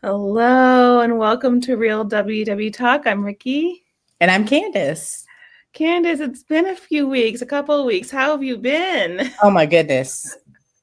Hello and welcome to Real WW Talk. I'm Rikki. And I'm Candice. Candice, it's been a couple of weeks. How have you been? Oh my goodness.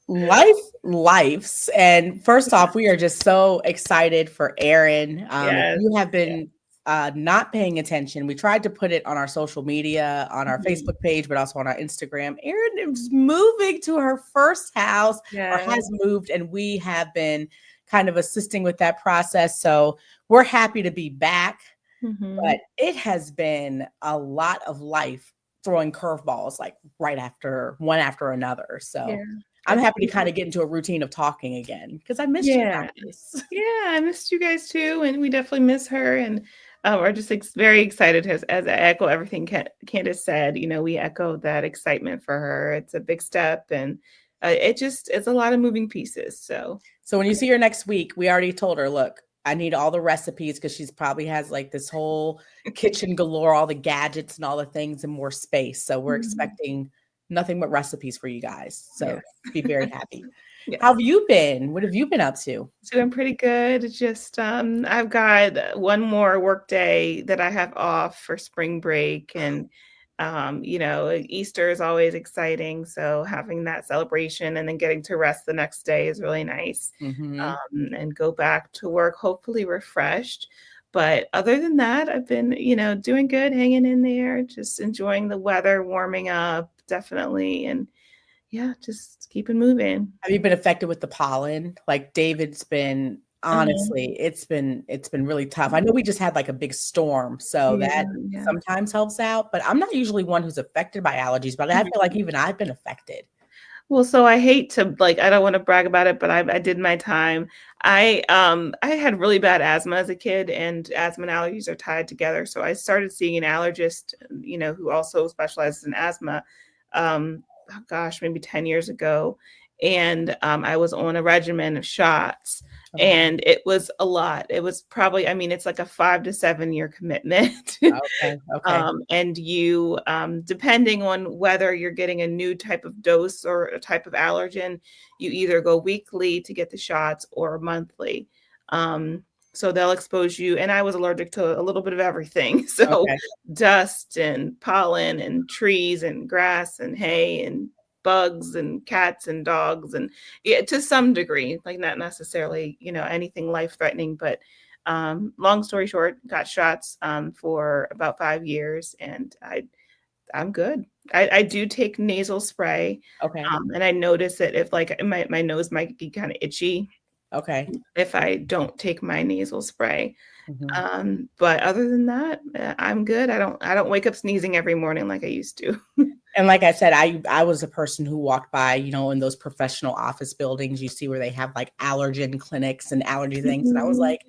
Lifes. And first off, we are just so excited for Erin. If Yes. you have been not paying attention, we tried to put it on our social media, on our Facebook page, but also on our Instagram. Erin is moving to her first house or Yes. has moved, and we have been kind of assisting with that process. So we're happy to be back. But it has been a lot of life throwing curveballs like right after one after another. So Yeah. I'm happy to kind of get into a routine of talking again because I missed you Yeah. guys. Yeah, I missed you guys too, and we definitely miss her. And we're just very excited as I echo everything Candice said. We echo that excitement for her. It's a big step, and it's a lot of moving pieces. So when you see her next week, we already told her, look, I need all the recipes because she's probably has like this whole kitchen galore, all the gadgets and all the things and more space. So we're expecting nothing but recipes for you guys. So be very happy. Yes. How have you been? What have you been up to? Doing pretty good. Just I've got one more work day that I have off for spring break, and Easter is always exciting. So having that celebration and then getting to rest the next day is really nice, and go back to work hopefully refreshed. But other than that, I've been doing good, hanging in there, just enjoying the weather, warming up definitely, and yeah, just keeping moving. Have you been affected with the pollen? Like David's been honestly, it's been really tough. I know we just had like a big storm, so that Yeah. sometimes helps out, but I'm not usually one who's affected by allergies, but I feel like even I've been affected. Well, so I hate to I don't want to brag about it, but I did my time. I had really bad asthma as a kid, and asthma and allergies are tied together. So I started seeing an allergist, who also specializes in asthma. Oh gosh, maybe 10 years ago. And I was on a regimen of shots, and it was a lot. It was probably, I mean, it's like a 5 to 7 year commitment. Okay, okay. And you, depending on whether you're getting a new type of dose or a type of allergen, you either go weekly to get the shots or monthly. So they'll expose you. And I was allergic to a little bit of everything. So Okay. dust and pollen and trees and grass and hay and bugs and cats and dogs, and to some degree, like not necessarily, anything life threatening, but long story short, got shots for about 5 years, and I'm good. I do take nasal spray, Okay. and I notice that if like my nose might be kind of itchy Okay. if I don't take my nasal spray. Mhm. But other than that, I'm good. I don't wake up sneezing every morning like I used to. And like I said, I was a person who walked by, in those professional office buildings, you see where they have like allergen clinics and allergy things. And I was like,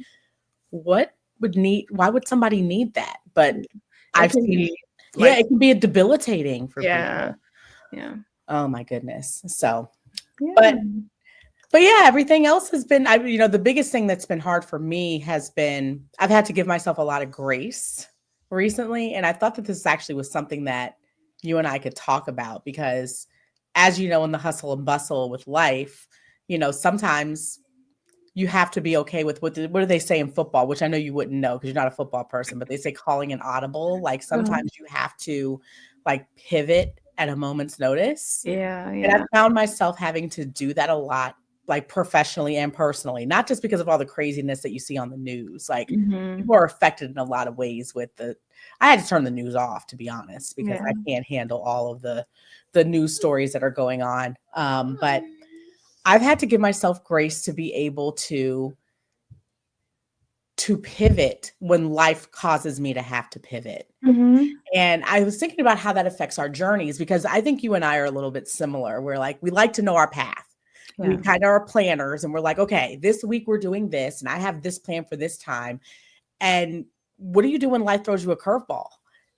why would somebody need that? But It I've can seen, be yeah, like, it can be debilitating for yeah, people. yeah, Oh my goodness. So, yeah. but yeah, everything else has been, the biggest thing that's been hard for me has been, I've had to give myself a lot of grace recently. And I thought that this actually was something that you and I could talk about because as you know, in the hustle and bustle with life, sometimes you have to be okay with what do they say in football, which I know you wouldn't know because you're not a football person, but they say calling an audible. Like sometimes you have to like pivot at a moment's notice. Yeah, And I yeah. found myself having to do that a lot, like professionally and personally, not just because of all the craziness that you see on the news. Like Mhm. people are affected in a lot of ways with I had to turn the news off, to be honest, because Yeah. I can't handle all of the news stories that are going on. But I've had to give myself grace to be able to pivot when life causes me to have to pivot. Mhm. And I was thinking about how that affects our journeys because I think you and I are a little bit similar. We're like, we like to know our path. We Yeah. kind of are planners and we're like, okay, this week we're doing this and I have this plan for this time. And what do you do when life throws you a curveball?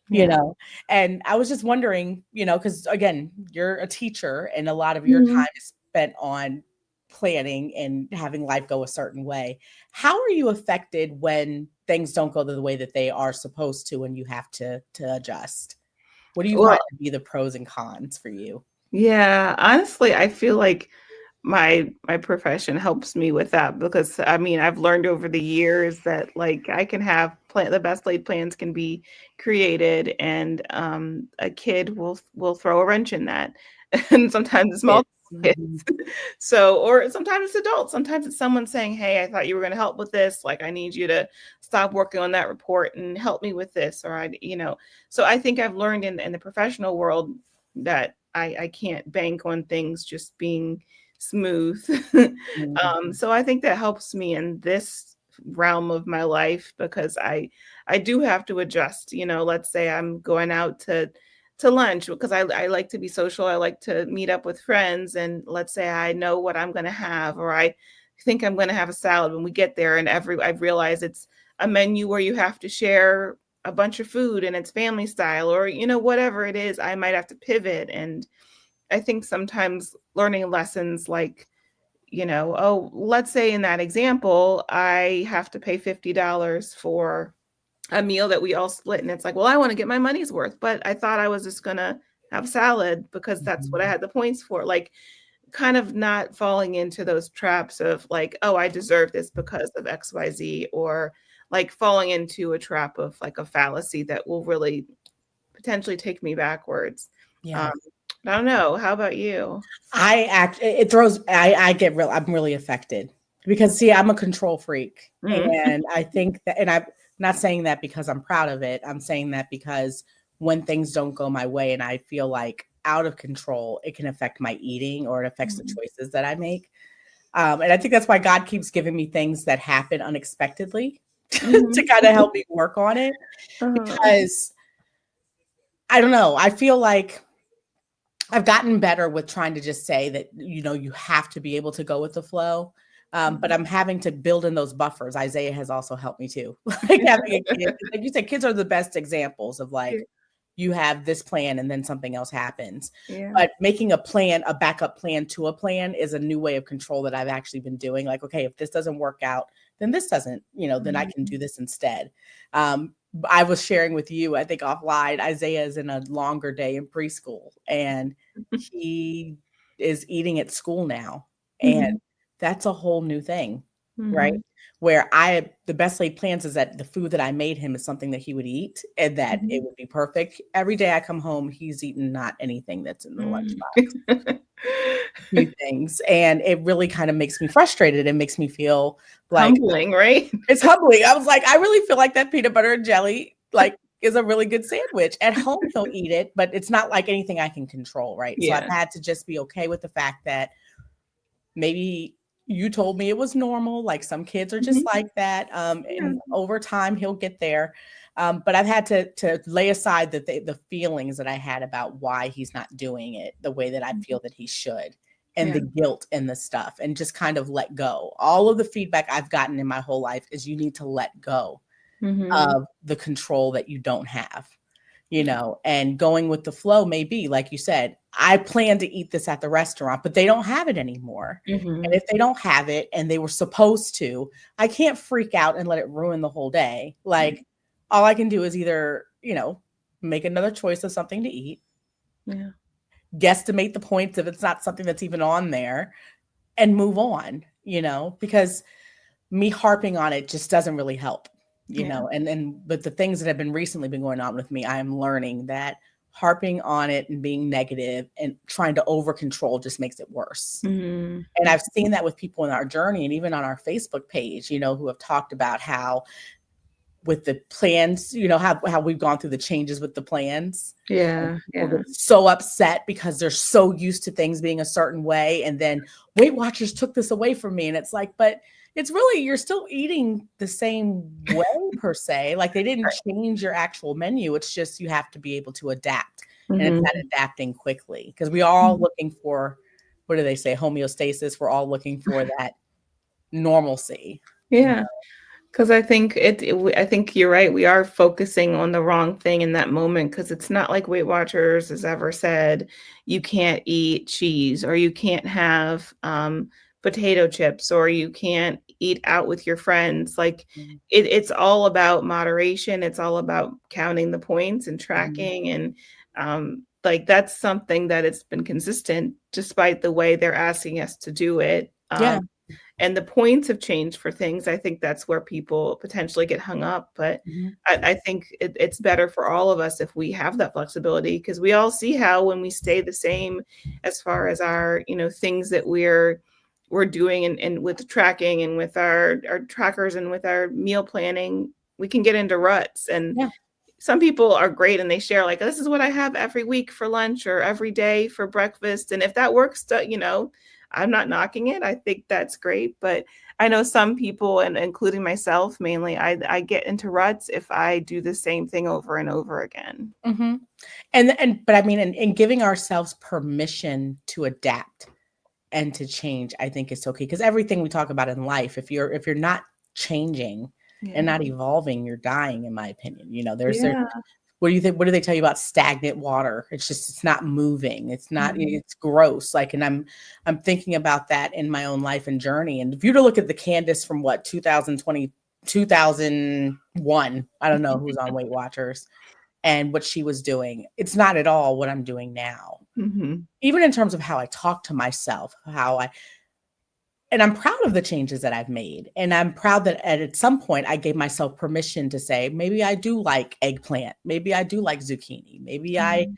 You Yeah. know? And I was just wondering, because again, you're a teacher and a lot of your Mhm. time is spent on planning and having life go a certain way. How are you affected when things don't go the way that they are supposed to and you have to adjust? What do you find Well, to be the pros and cons for you? yeah, honestly, I feel like my profession helps me with that because I mean I've learned over the years that like I can have the best laid plans can be created, and a kid will throw a wrench in that, and sometimes it's It's multiple kids. So, or sometimes it's adults. Sometimes it's someone saying, "Hey, I thought you were going to help with this. Like, I need you to stop working on that report and help me with this." Or so I think I've learned in the professional world that I can't bank on things just being smooth. Mhm. So I think that helps me in this realm of my life because I do have to adjust. Let's say I'm going out to lunch because I like to be social. I like to meet up with friends, and let's say I know what I'm going to have, or I think I'm going to have a salad when we get there, and I've realized it's a menu where you have to share a bunch of food and it's family style, or whatever it is, I might have to pivot. And I think sometimes learning lessons like, oh, let's say in that example, I have to pay $50 for a meal that we all split. And it's like, well, I want to get my money's worth, but I thought I was just going to have salad because that's what I Mhm. had the points for. Like, kind of not falling into those traps of like, oh, I deserve this because of XYZ, or like falling into a trap of like a fallacy that will really potentially take me backwards. Um, Yes. I don't know. How about you? It throws, I'm really affected because see, I'm a control freak. Mhm. And I think that, and I'm not saying that because I'm proud of it. I'm saying that because when things don't go my way and I feel like out of control, it can affect my eating or it affects the Mhm. choices that I make. And I think that's why God keeps giving me things that happen unexpectedly to Mhm. kind of help me work on it. Uh-huh. Because I don't know, I feel like I've gotten better with trying to just say that, you have to be able to go with the flow. But Mhm. I'm having to build in those buffers. Isaiah has also helped me too. Like having a kid, like you said, kids are the best examples of Yeah. like, you have this plan and then something else happens. Yeah. But making a plan, a backup plan to a plan is a new way of control that I've actually been doing. Like, okay, if this doesn't work out, then this doesn't, then I can Mhm. do this instead. I was sharing with you, I think offline, Isaiah is in a longer day in preschool and he is eating at school now. And Mhm. that's a whole new thing, right? Mhm. Where the best laid plans is that the food that I made him is something that he would eat and that it Mhm. would be perfect. Every day I come home, he's eaten not anything that's in the Mhm. lunchbox, few things. And it really kind of makes me frustrated. It makes me feel like Humbling, right? it's humbling. I was like, I really feel like that peanut butter and jelly like is a really good sandwich. At home, he'll eat it, but it's not like anything I can control, right? So I've Yeah. had to just be okay with the fact that maybe you told me it was normal. Like some kids are just Mhm. like that. Yeah. And over time, he'll get there. But I've had to lay aside the feelings that I had about why he's not doing it the way that I Mhm. feel that he should, and Yeah. the guilt and the stuff, and just kind of let go. All of the feedback I've gotten in my whole life is you need to let go Mhm. of the control that you don't have, and going with the flow may be, like you said, I plan to eat this at the restaurant, but they don't have it anymore. And Mhm. if they don't have it and they were supposed to, I can't freak out and let it ruin the whole day. Yeah. Like, all I can do is either, make another choice of something to eat, Yeah. guesstimate the points if it's not something that's even on there, and move on, because me harping on it just doesn't really help, Yeah. but the things that have been recently been going on with me, I am learning that harping on it and being negative and trying to over control just makes it worse. Mhm. And I've seen that with people in our journey and even on our Facebook page, who have talked about how with the plans, how we've gone through the changes with the plans. And Yeah. people Yeah. get so upset because they're so used to things being a certain way. And then Weight Watchers took this away from me. And it's like, but it's really, you're still eating the same way per se. Like they didn't change your actual menu. It's just you have to be able to adapt. And it's that Mhm. adapting quickly because we are all looking for, what do they say, homeostasis. We're all looking for that normalcy. Yeah. Because I think you're right. We are focusing on the wrong thing in that moment because it's not like Weight Watchers has ever said you can't eat cheese or you can't have potato chips or you can't eat out with your friends. Like Mhm. it's all about moderation. It's all about counting the points and Mhm. tracking and like that's something that it's been consistent despite the way they're asking us to do it. Yeah. And the points have changed for things. I think that's where people potentially get hung up. But Mhm. I think it's better for all of us if we have that flexibility, because we all see how when we stay the same as far as our, things that we're doing, and with tracking and with our trackers and with our meal planning, we can get into ruts. And Yeah. some people are great and they share like, this is what I have every week for lunch or every day for breakfast. And if that works, I'm not knocking it. I think that's great. But I know some people, and including myself mainly, I get into ruts if I do the same thing over and over again. Mhm. But I mean, in giving ourselves permission to adapt and to change, I think it's okay, because everything we talk about in life, if you're not changing and Yeah. not evolving, you're dying, in my opinion. There's Yeah. what do you think? What do they tell you about stagnant water? It's not moving. Mhm. It's gross. Like, and I'm thinking about that in my own life and journey. And if you were to look at the Candice from what 2020, 2001, I don't know who's on Weight Watchers, and what she was doing, it's not at all what I'm doing now. Mhm. Even in terms of how I talk to myself, and I'm proud of the changes that I've made. And I'm proud that at some point I gave myself permission to say, maybe I do like eggplant. Maybe I do like zucchini. Maybe I Mhm.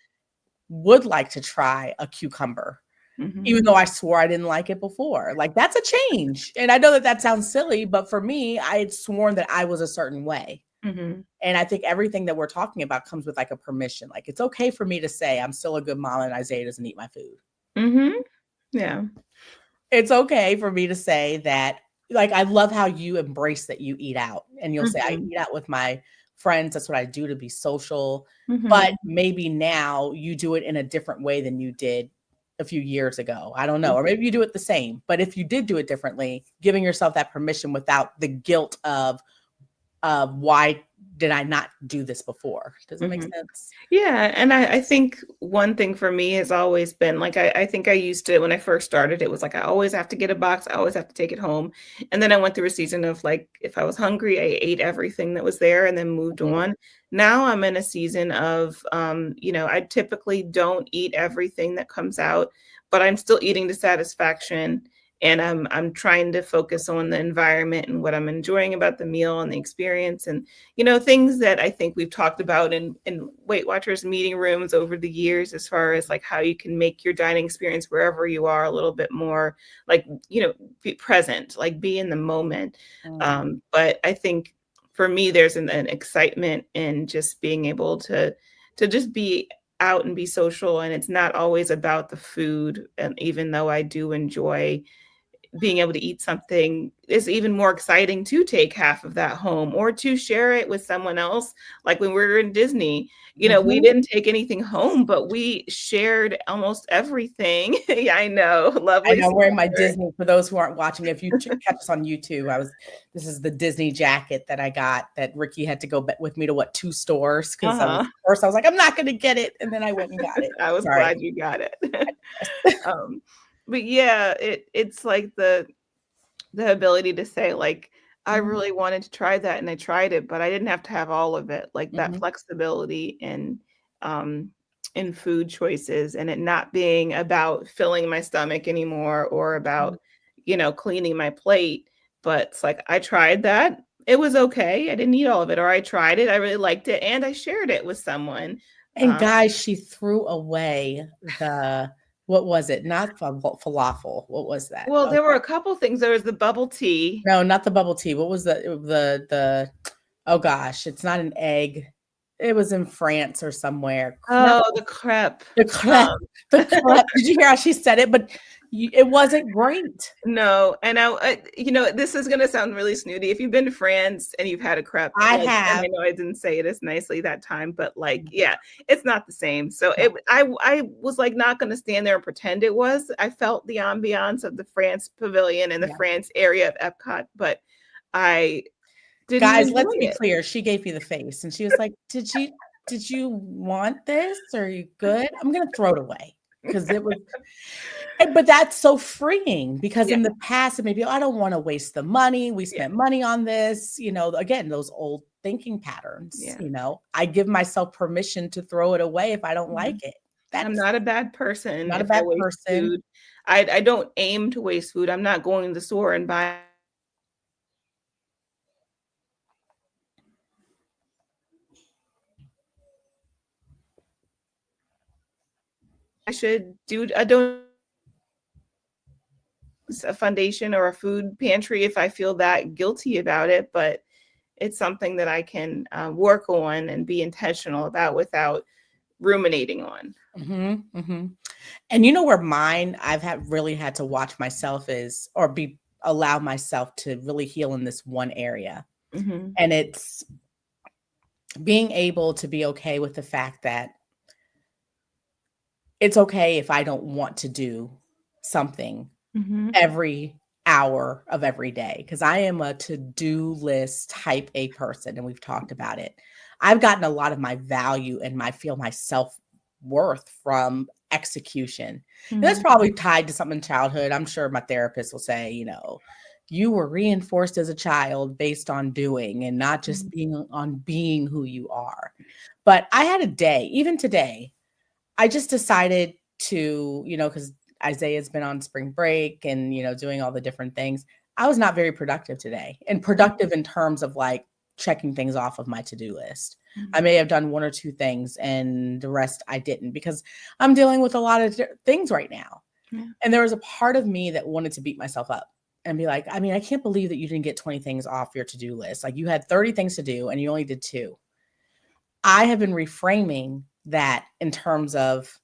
would like to try a cucumber, even Mhm. though I swore I didn't like it before. Like, that's a change. And I know that that sounds silly, but for me, I had sworn that I was a certain way. Mhm. And I think everything that we're talking about comes with like a permission. Like, it's okay for me to say I'm still a good mom and Isaiah doesn't eat my food. Mhm. Yeah. It's okay for me to say that, like, I love how you embrace that you eat out, and you'll say, "I Mhm. eat out with my friends, that's what I do to be social," but Mhm. maybe now you do it in a different way than you did a few years ago. I don't know, or Mhm. maybe you do it the same, but if you did do it differently, giving yourself that permission without the guilt of why did I not do this before? Does it make Mhm. sense? Yeah, and I think one thing for me has always been like I think I used to, when I first started, it was like I always have to get a box, I always have to take it home. And then I went through a season of like if I was hungry, I ate everything that was there and then moved Mhm, on. Now I'm in a season of I typically don't eat everything that comes out, but I'm still eating to satisfaction. And I'm trying to focus on the environment and what I'm enjoying about the meal and the experience, and things that I think we've talked about in Weight Watchers meeting rooms over the years, as far as like how you can make your dining experience wherever you are a little bit more like, be present, like be in the moment. mm, But I think for me, there's an excitement in just being able to just be out and be social. And it's not always about the food. And even though I do enjoy being able to eat something, is even more exciting to take half of that home or to share it with someone else. Like when we were in Disney, we mhm. didn't take anything home, but we shared almost everything. Yeah, I know. I Lovely know, I'm wearing my sweater. Disney, for those who aren't watching, if you catch us on YouTube, this is the Disney jacket that I got, that Rikki had to go with me to, what, 2 stores, because Uh-huh. first I was like, "I'm not gonna get it," and then I went and got it. I was Sorry. glad you got it. Um, but yeah, it's like the ability to say like, I Mhm, really wanted to try that and I tried it, but I didn't have to have all of it. Like that mhm, flexibility um in food choices, and it not being about filling my stomach anymore or mhm. about, cleaning my plate. But it's like I tried that. It was okay. I didn't eat all of it, or I tried it, I really liked it, and I shared it with someone. And Um, guys, she threw away the, what was it? Not falafel. What was that? well, Oh, there were a couple things. There was the bubble tea. no, not the bubble tea. What was the oh gosh, it's not an egg. It was in France or somewhere. Oh, the crepe. The crap, Um, the crap. Did you hear how she said it? But it wasn't great. No, and this is gonna sound really snooty. If you've been to France and you've had a crepe, I like, and I have. know I didn't say it as nicely that time, but like, yeah, it's not the same. So No, I was like not gonna stand there and pretend it was. I felt the ambiance of the France pavilion and the yeah. France area of Epcot, but I didn't Guys, enjoy let's be it. clear. She gave me the face and she was like, did you want this? Are you good? I'm gonna throw it away. Because it was, but that's so freeing, because Yeah, in the past, it may be, "Oh, I don't want to waste the money. We yeah, spent money on this." Again, those old thinking patterns. yeah. I give myself permission to throw it away if I don't Yeah. like it. I'm That's not a bad person not a if I bad waste person. food. I don't aim to waste food. I'm not going to the store and buying. I should do a foundation or a food pantry if I feel that guilty about it, but it's something that I can work on and be intentional about without ruminating on. And you know where mine I've really had to watch myself is, or be allow myself to really heal in this one area. Mhm. And it's being able to be okay with the fact that it's okay if I don't want to do something Mhm. every hour of every day, because I am a to-do list type A person, and we've talked about it. I've gotten a lot of my value and my self-worth from execution. And that's Mhm. probably tied to something in childhood. I'm sure my therapist will say, you were reinforced as a child based on doing and not just Mhm. being who you are. But I had a day, even today, I just decided to, because Isaiah's been on spring break and, doing all the different things. I was not very productive today, and productive in terms of like checking things off of my to-do list. I Mhm. may have done one or two things and the rest I didn't, because I'm dealing with a lot of things right now. Yeah. And there was a part of me that wanted to beat myself up and be like, I mean, I can't believe that you didn't get 20 things off your to-do list. Like, you had 30 things to do and you only did 2. I have been reframing that in terms of,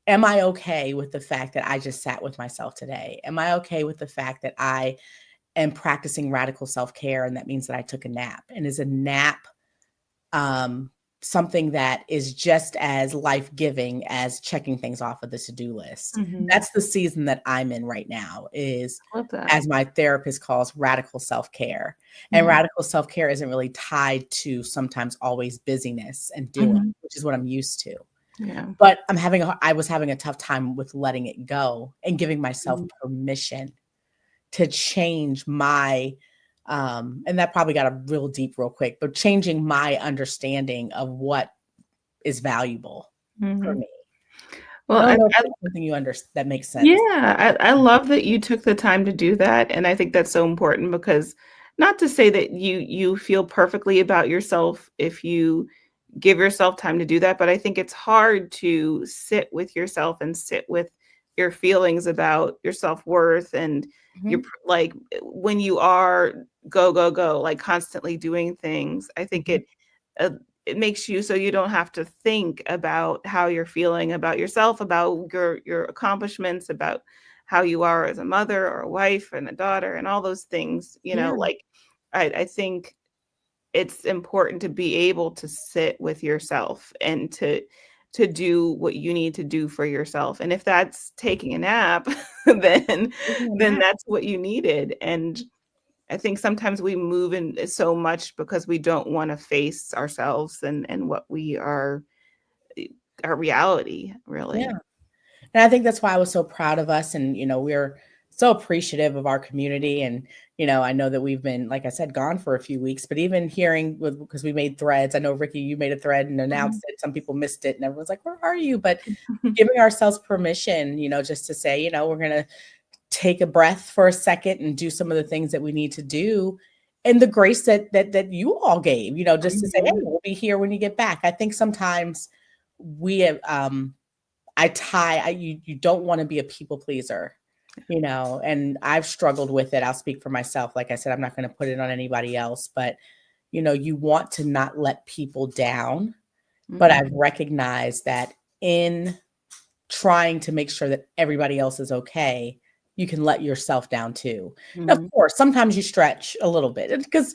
am I okay with the fact that I just sat with myself today? Am I okay with the fact that I am practicing radical self-care, and that means that I took a nap? And is a nap um, something that is just as life-giving as checking things off of the to-do list? Mhm. That's the season that I'm in right now, is, Love that. as my therapist calls, radical self-care. And Mhm. radical self-care isn't really tied to sometimes always busyness and doing, Mhm. which is what I'm used to. Yeah. But I was having a tough time with letting it go and giving myself Mhm. permission to change my, and that probably got a real deep real quick, but changing my understanding of what is valuable for Mhm. me. I Well, don't know if I that's something that makes sense. yeah, I love that you took the time to do that, and I think that's so important because not to say that you feel perfectly about yourself if you give yourself time to do that, but I think it's hard to sit with yourself and sit with your feelings about your self-worth and your Mhm, like when you are go go go like constantly doing things. I think mhm, uh, it makes you so you don't have to think about how you're feeling about yourself, about your accomplishments, about how you are as a mother or a wife and a daughter and all those things, yeah, like I think it's important to be able to sit with yourself and to do what you need to do for yourself. And if that's taking a nap, then taking a then nap. that's what you needed. And I think sometimes we move in so much because we don't want to face ourselves and what we are our reality, Yeah. really. And I think that's why I was so proud of us. And, we're so appreciative of our community. And, I know that we've been, like I said, gone for a few weeks, but even hearing because we made threads, I know, Rikki, you made a thread and Mhm. announced it. Some people missed it and everyone's like, where are you? But giving ourselves permission, just to say, we're going to take a breath for a second and do some of the things that we need to do. And the grace that you all gave, just to say, hey, Mhm. we'll be here when you get back. I think sometimes we have, you don't want to be a people pleaser, and I've struggled with it. I'll speak for myself. Like I said, I'm not going to put it on anybody else, but you want to not let people down. But Mhm. I've recognized that in trying to make sure that everybody else is okay, you can let yourself down too. And of Mhm. course, sometimes you stretch a little bit, because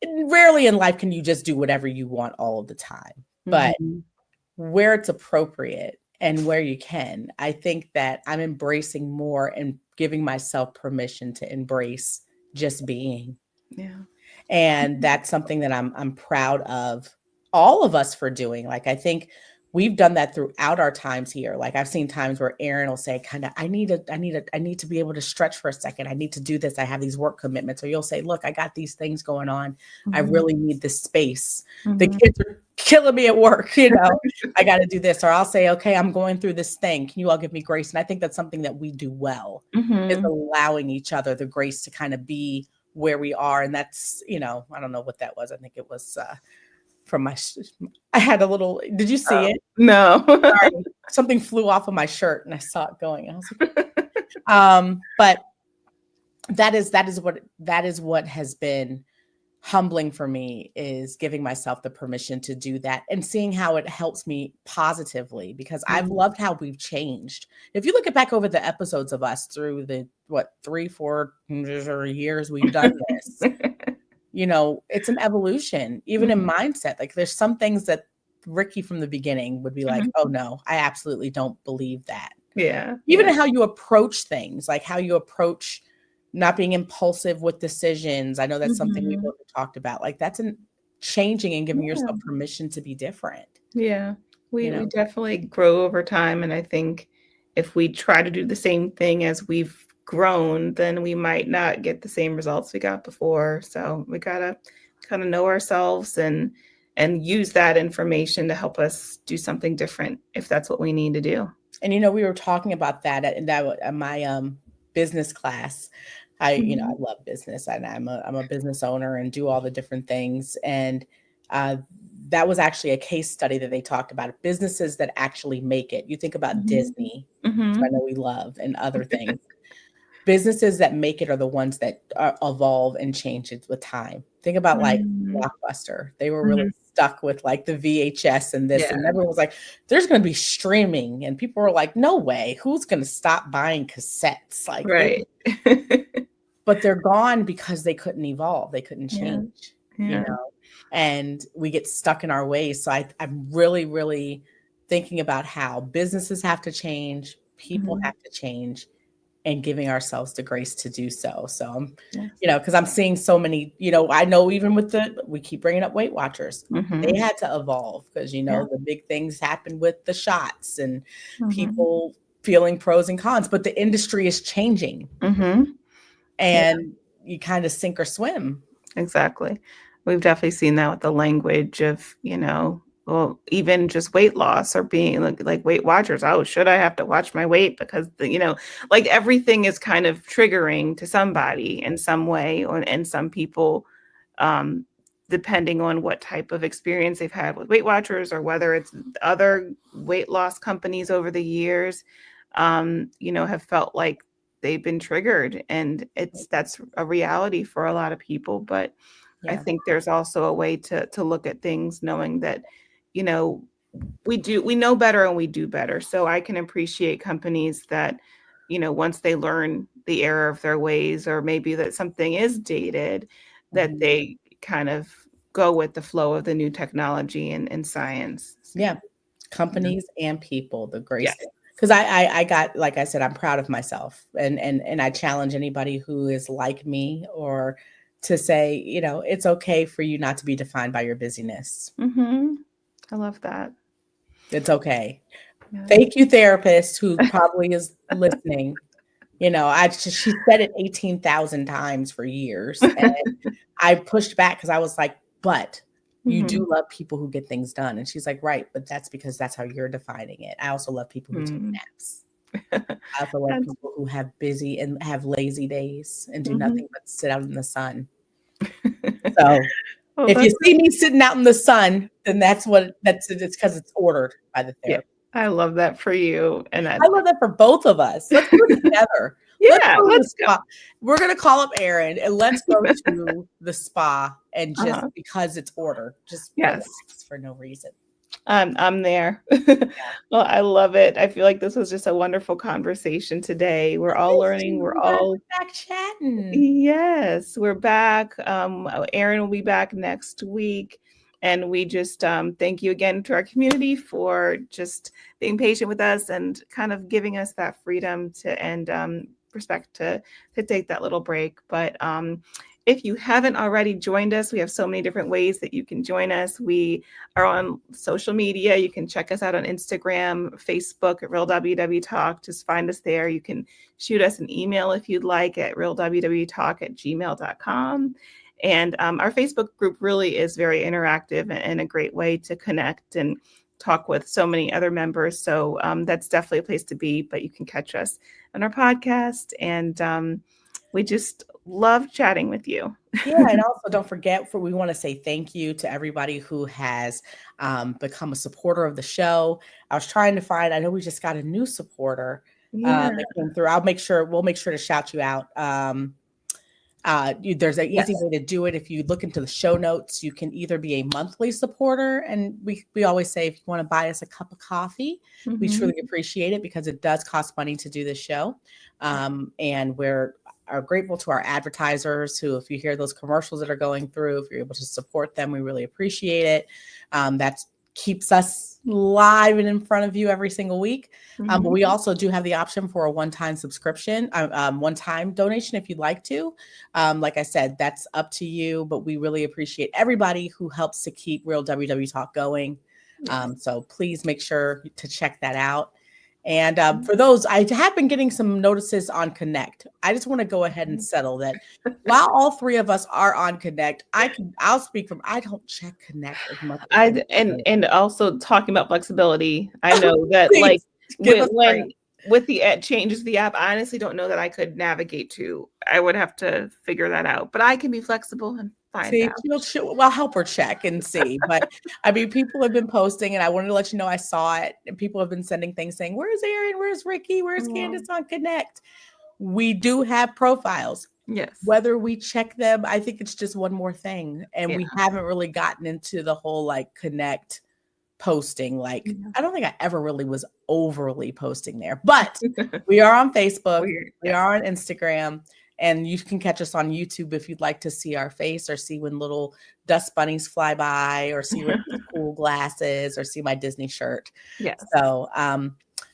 rarely in life can you just do whatever you want all of the time. But Mhm. where it's appropriate and where you can, I think that I'm embracing more and giving myself permission to embrace just being. Yeah. And that's something that I'm proud of all of us for doing. Like, I think we've done that throughout our times here. Like I've seen times where Erin will say, kind of, I need to be able to stretch for a second. I need to do this. I have these work commitments. Or you'll say, look, I got these things going on. I really need this space. The kids are killing me at work. I got to do this. Or I'll say, okay, I'm going through this thing. Can you all give me grace? And I think that's something that we do well, is allowing each other the grace to kind of be where we are. And that's, I don't know what that was. I think it was, from I had a little, did you see it? No. Sorry, something flew off of my shirt and I saw it going. I was like, but that is what has been humbling for me, is giving myself the permission to do that and seeing how it helps me positively, because I've loved how we've changed. If you look back over the episodes of us through the 3-4 years we've done this, it's an evolution, even in mindset. Like there's some things that Rikki from the beginning would be like, oh no, I absolutely don't believe that. Yeah. Even how you approach things, like how you approach not being impulsive with decisions. I know that's something we've talked about. Like that's changing and giving yourself permission to be different. Yeah. We definitely grow over time. And I think if we try to do the same thing as we've grown, then we might not get the same results we got before. So we gotta kind of know ourselves and use that information to help us do something different if that's what we need to do. And we were talking about that at my business class. I love business, and I'm a business owner and do all the different things. And that was actually a case study that they talked about, businesses that actually make it. You think about Disney, which I know we love, and other things. Businesses that make it are the ones that evolve and change it with time. Think about like Blockbuster. They were really stuck with like the VHS and this, and everyone was like, there's going to be streaming. And people were like, no way. Who's going to stop buying cassettes? Like, right. But they're gone because they couldn't evolve. They couldn't change, and we get stuck in our ways. So I'm really, really thinking about how businesses have to change. People have to change. And giving ourselves the grace to do so. So, because I'm seeing so many, I know even with we keep bringing up Weight Watchers, they had to evolve because, the big things happen with the shots and people feeling pros and cons, but the industry is changing and you kind of sink or swim. Exactly. We've definitely seen that with the language of, well, even just weight loss or being like Weight Watchers. Oh, should I have to watch my weight? Because, like everything is kind of triggering to somebody in some way, and some people, depending on what type of experience they've had with Weight Watchers or whether it's other weight loss companies over the years, have felt like they've been triggered, and that's a reality for a lot of people. But I think there's also a way to look at things knowing that, we know better and we do better. So I can appreciate companies that, once they learn the error of their ways, or maybe that something is dated, that they kind of go with the flow of the new technology and science. So, companies and people, the grace. Because I got, like I said, I'm proud of myself, and I challenge anybody who is like me or to say, it's okay for you not to be defined by your busyness. I love that. It's okay. Thank you, therapist, who probably is listening. She said it 18,000 times for years, and I pushed back because I was like, but you do love people who get things done. And she's like, right, but that's because that's how you're defining it. I also love people who take naps. I also love people who have busy and have lazy days and do nothing but sit out in the sun. So if you see me sitting out in the sun, then it's because it's ordered by the therapist. I love that for you. And I love that for both of us. Let's do it together. Let's go. We're going to call up Erin and let's go to the spa and just because it's ordered, just relax for no reason. I'm there. Well, I love it. I feel like this was just a wonderful conversation today. We're all learning. We're all back chatting. Yes, we're back. Erin will be back next week. And we just thank you again to our community for just being patient with us and kind of giving us that freedom and respect to take that little break. But if you haven't already joined us, we have so many different ways that you can join us. We are on social media. You can check us out on Instagram, Facebook at Real WW Talk. Just find us there. You can shoot us an email if you'd like at realwwtalk@gmail.com. And our Facebook group really is very interactive and a great way to connect and talk with so many other members. So that's definitely a place to be, but you can catch us on our podcast. And we just love chatting with you. Yeah, and also don't forget, we want to say thank you to everybody who has become a supporter of the show. I was trying to find, I know we just got a new supporter Yeah. that came through. We'll make sure to shout you out. There's an easy Yes. way to do it. If you look into the show notes, you can either be a monthly supporter, and we always say if you want to buy us a cup of coffee, we truly appreciate it because it does cost money to do this show. And we're are grateful to our advertisers who, if you hear those commercials that are going through, if you're able to support them, we really appreciate it. That keeps us live and in front of you every single week. But we also do have the option for a one-time subscription, one-time donation if you'd like to. Like I said, that's up to you, but we really appreciate everybody who helps to keep Real WW Talk going. So please make sure to check that out. And for those, I have been getting some notices on Connect. I just want to go ahead and settle that while all three of us are on Connect, I'll speak from, I don't check Connect as much as And also talking about flexibility, I know that please give us when with the changes to the app, I honestly don't know that I could navigate to. I would have to figure that out, but I can be flexible and find see, out. I'll help her check and see. But I mean, people have been posting, and I wanted to let you know I saw it. And people have been sending things saying, "Where's Erin? Where's Rikki? Where's Candice on Connect?" We do have profiles. Yes. Whether we check them, I think it's just one more thing, and we haven't really gotten into the whole like Connect posting. Like, I don't think I ever really was overly posting there, but we are on Facebook, we are on Instagram. And you can catch us on YouTube if you'd like to see our face or see when little dust bunnies fly by or see Rikki's cool glasses or see my Disney shirt. Yes. So,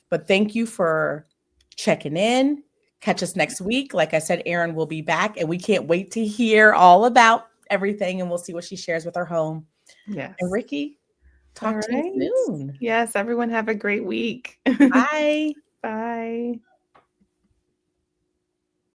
but thank you for checking in. Catch us next week. Like I said, Erin will be back and we can't wait to hear all about everything and we'll see what she shares with her home. Yes. And Rikki, talk to you soon. Yes, everyone have a great week. Bye. Bye.